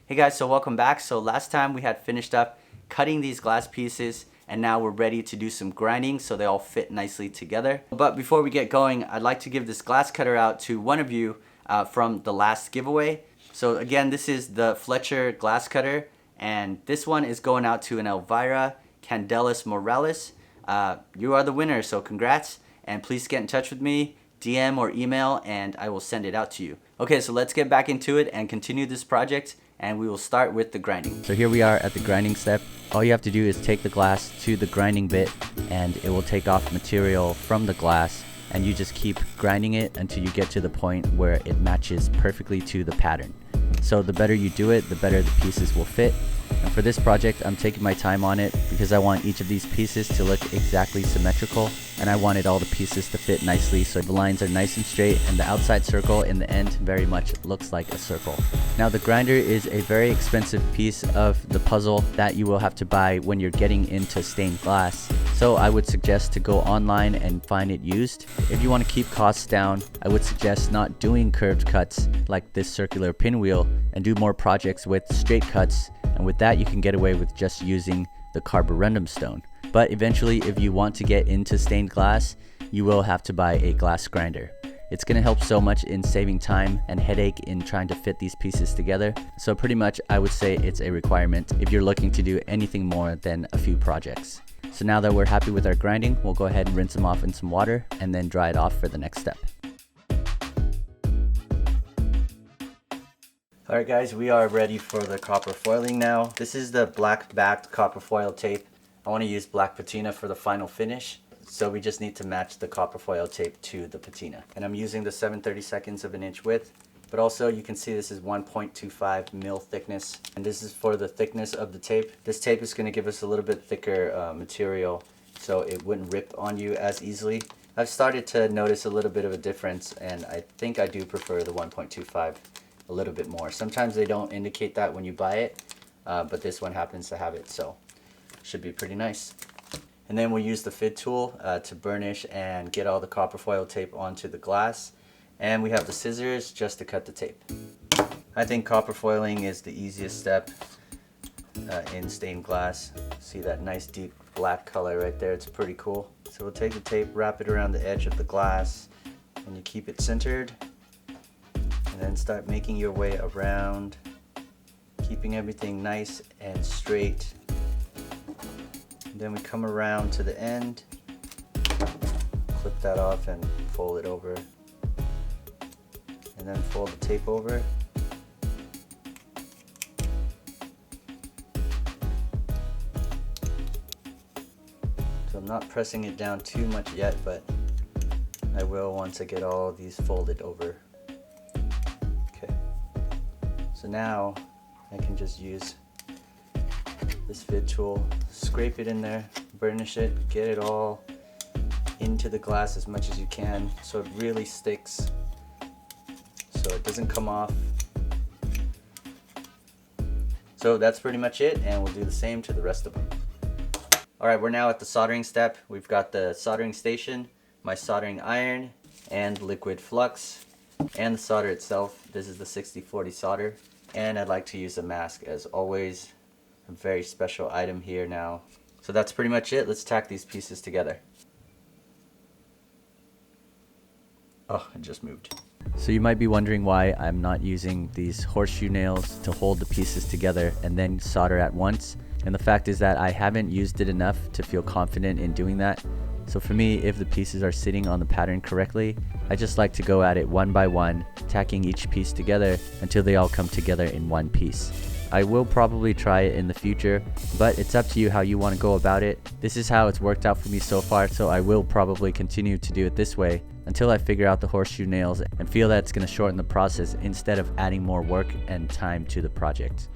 Hey guys, so welcome back. So last time we had finished up cutting these glass pieces and now we're ready to do some grinding so they all fit nicely together. But before we get going, I'd like to give this glass cutter out to one of you from the last giveaway. So again, this is the Fletcher glass cutter and this one is going out to an Elvira Candelas Morales. You are the winner, so congrats, and please get in touch with me, DM or email, and I will send it out to you. Okay, so let's get back into it and continue this project, and we will start with the grinding. So here we are at the grinding step. All you have to do is take the glass to the grinding bit and it will take off material from the glass, and you just keep grinding it until you get to the point where it matches perfectly to the pattern. So the better you do it, the better the pieces will fit. And for this project, I'm taking my time on it because I want each of these pieces to look exactly symmetrical, and I wanted all the pieces to fit nicely so the lines are nice and straight and the outside circle in the end very much looks like a circle. Now the grinder is a very expensive piece of the puzzle that you will have to buy when you're getting into stained glass. So I would suggest to go online and find it used. If you want to keep costs down, I would suggest not doing curved cuts like this circular pinwheel and do more projects with straight cuts. And with that, you can get away with just using the carborundum stone. But eventually, if you want to get into stained glass, you will have to buy a glass grinder. It's going to help so much in saving time and headache in trying to fit these pieces together. So pretty much, I would say it's a requirement if you're looking to do anything more than a few projects. So now that we're happy with our grinding, we'll go ahead and rinse them off in some water and then dry it off for the next step. Alright guys, we are ready for the copper foiling now. This is the black backed copper foil tape. I want to use black patina for the final finish. So we just need to match the copper foil tape to the patina. And I'm using the 7/32 of an inch width. But also you can see this is 1.25 mil thickness. And this is for the thickness of the tape. This tape is going to give us a little bit thicker material so it wouldn't rip on you as easily. I've started to notice a little bit of a difference, and I think I do prefer the 1.25 a little bit more. Sometimes they don't indicate that when you buy it, but this one happens to have it, so should be pretty nice. And then we'll use the fit tool to burnish and get all the copper foil tape onto the glass, and we have the scissors just to cut the tape. I think copper foiling is the easiest step in stained glass. See that nice deep black color right there? It's pretty cool. So we'll take the tape, wrap it around the edge of the glass, and you keep it centered. And then start making your way around, keeping everything nice and straight. And then we come around to the end, clip that off and fold it over. And then fold the tape over. So I'm not pressing it down too much yet, but I will once I get all these folded over. So now I can just use this fit tool, scrape it in there, burnish it, get it all into the glass as much as you can so it really sticks, so it doesn't come off. So that's pretty much it, and we'll do the same to the rest of them. Alright, we're now at the soldering step. We've got the soldering station, my soldering iron, and liquid flux, and the solder itself. This is the 60/40 solder. And I'd like to use a mask as always, a very special item here now. So that's pretty much it. Let's tack these pieces together. Oh, it just moved. So you might be wondering why I'm not using these horseshoe nails to hold the pieces together and then solder at once. And the fact is that I haven't used it enough to feel confident in doing that. So for me, if the pieces are sitting on the pattern correctly, I just like to go at it one by one, tacking each piece together until they all come together in one piece. I will probably try it in the future, but it's up to you how you want to go about it. This is how it's worked out for me so far, so I will probably continue to do it this way until I figure out the horseshoe nails and feel that it's going to shorten the process instead of adding more work and time to the project.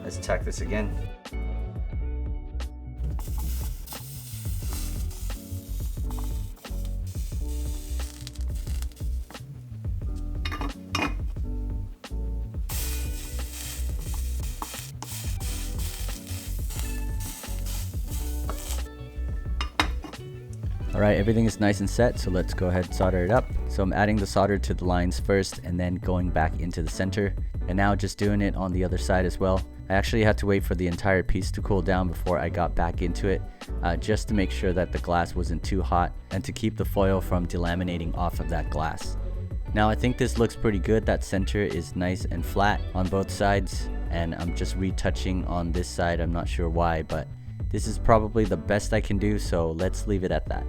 Let's tack this again. Alright, everything is nice and set, so let's go ahead and solder it up. So I'm adding the solder to the lines first and then going back into the center. And now just doing it on the other side as well. I actually had to wait for the entire piece to cool down before I got back into it, just to make sure that the glass wasn't too hot and to keep the foil from delaminating off of that glass. Now I think this looks pretty good. That center is nice and flat on both sides, and I'm just retouching on this side. I'm not sure why, but this is probably the best I can do, so let's leave it at that.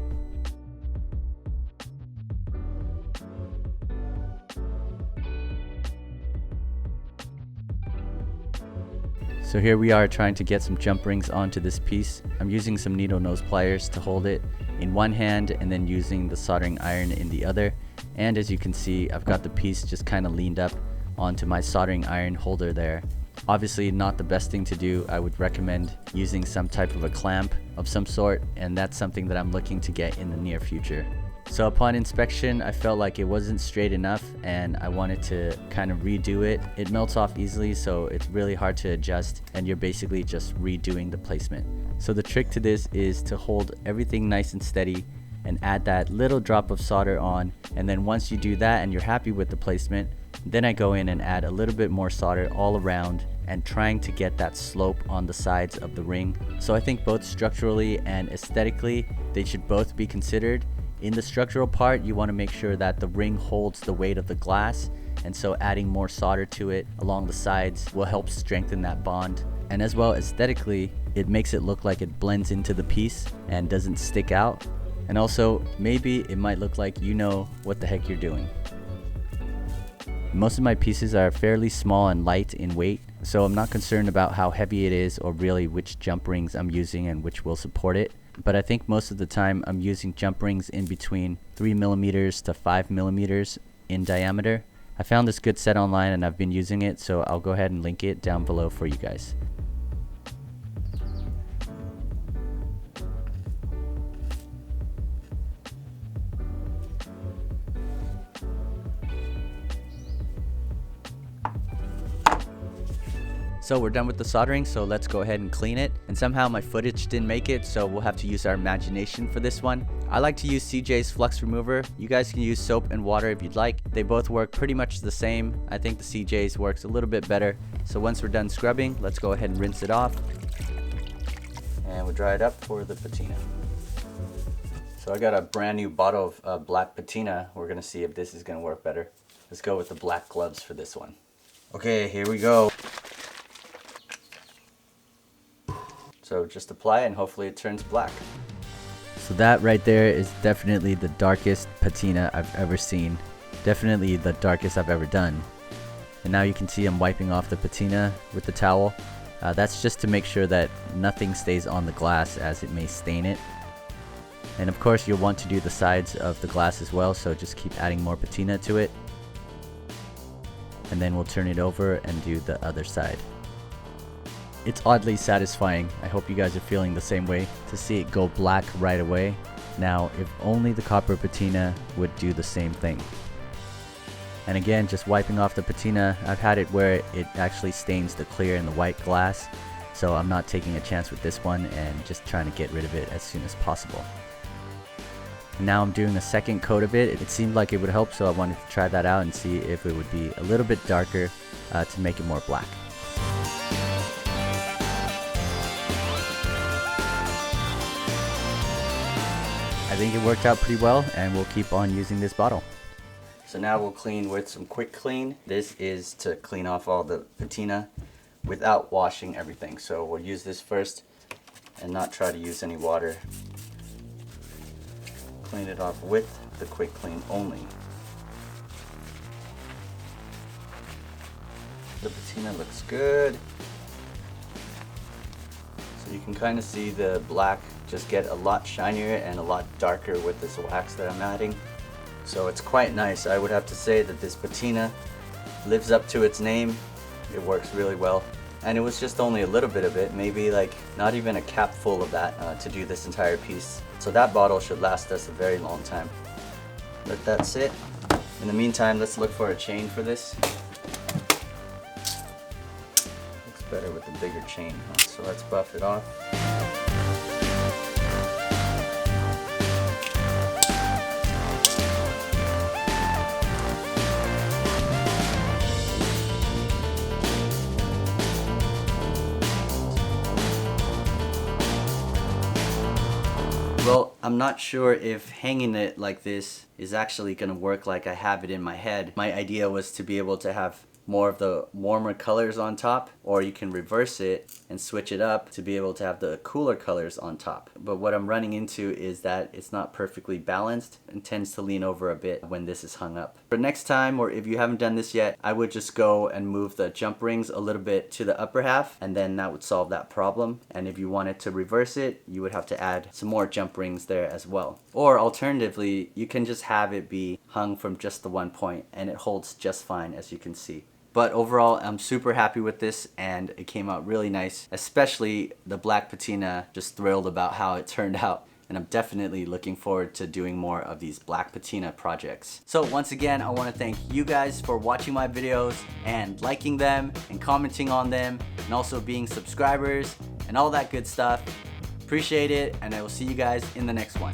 So here we are trying to get some jump rings onto this piece. I'm using some needle nose pliers to hold it in one hand and then using the soldering iron in the other. And as you can see, I've got the piece just kind of leaned up onto my soldering iron holder there. Obviously not the best thing to do. I would recommend using some type of a clamp of some sort, and that's something that I'm looking to get in the near future. So upon inspection, I felt like it wasn't straight enough and I wanted to kind of redo it. It melts off easily, so it's really hard to adjust, and you're basically just redoing the placement. So the trick to this is to hold everything nice and steady and add that little drop of solder on, and then once you do that and you're happy with the placement, then I go in and add a little bit more solder all around and trying to get that slope on the sides of the ring. So I think both structurally and aesthetically, they should both be considered. In the structural part, you want to make sure that the ring holds the weight of the glass, and so adding more solder to it along the sides will help strengthen that bond. And as well, aesthetically, it makes it look like it blends into the piece and doesn't stick out. And also, maybe it might look like you know what the heck you're doing. Most of my pieces are fairly small and light in weight, so I'm not concerned about how heavy it is or really which jump rings I'm using and which will support it. But I think most of the time I'm using jump rings in between 3mm to 5mm in diameter. I found this good set online and I've been using it, so I'll go ahead and link it down below for you guys. So we're done with the soldering, so let's go ahead and clean it. And somehow my footage didn't make it, so we'll have to use our imagination for this one. I like to use CJ's flux remover. You guys can use soap and water if you'd like. They both work pretty much the same. I think the CJ's works a little bit better. So once we're done scrubbing, let's go ahead and rinse it off. And we'll dry it up for the patina. So I got a brand new bottle of black patina. We're gonna see if this is gonna work better. Let's go with the black gloves for this one. Okay, here we go. So just apply it and hopefully it turns black. So that right there is definitely the darkest patina I've ever seen. Definitely the darkest I've ever done. And now you can see I'm wiping off the patina with the towel. That's just to make sure that nothing stays on the glass as it may stain it. And of course you'll want to do the sides of the glass as well, so just keep adding more patina to it. And then we'll turn it over and do the other side. It's oddly satisfying. I hope you guys are feeling the same way to see it go black right away. Now, if only the copper patina would do the same thing. And again, just wiping off the patina, I've had it where it actually stains the clear and the white glass. So I'm not taking a chance with this one and just trying to get rid of it as soon as possible. And now I'm doing a second coat of it. It seemed like it would help, so I wanted to try that out and see if it would be a little bit darker to make it more black. I think it worked out pretty well, and we'll keep on using this bottle. So now we'll clean with some quick clean. This is to clean off all the patina without washing everything. So we'll use this first and not try to use any water. Clean it off with the quick clean only. The patina looks good. So you can kind of see the black just get a lot shinier and a lot darker with this wax that I'm adding. So it's quite nice. I would have to say that this patina lives up to its name. It works really well. And it was just only a little bit of it, maybe like not even a cap full of that to do this entire piece. So that bottle should last us a very long time. Let that sit. In the meantime, let's look for a chain for this. Looks better with the bigger chain, huh? So let's buff it off. I'm not sure if hanging it like this is actually gonna work like I have it in my head. My idea was to be able to have more of the warmer colors on top, or you can reverse it and switch it up to be able to have the cooler colors on top. But what I'm running into is that it's not perfectly balanced and tends to lean over a bit when this is hung up. For next time, or if you haven't done this yet, I would just go and move the jump rings a little bit to the upper half, and then that would solve that problem. And if you wanted to reverse it, you would have to add some more jump rings there as well. Or alternatively, you can just have it be hung from just the one point and it holds just fine, as you can see. But overall, I'm super happy with this and it came out really nice, especially the black patina. Just thrilled about how it turned out. And I'm definitely looking forward to doing more of these black patina projects. So once again, I want to thank you guys for watching my videos and liking them and commenting on them and also being subscribers and all that good stuff. Appreciate it, and I will see you guys in the next one.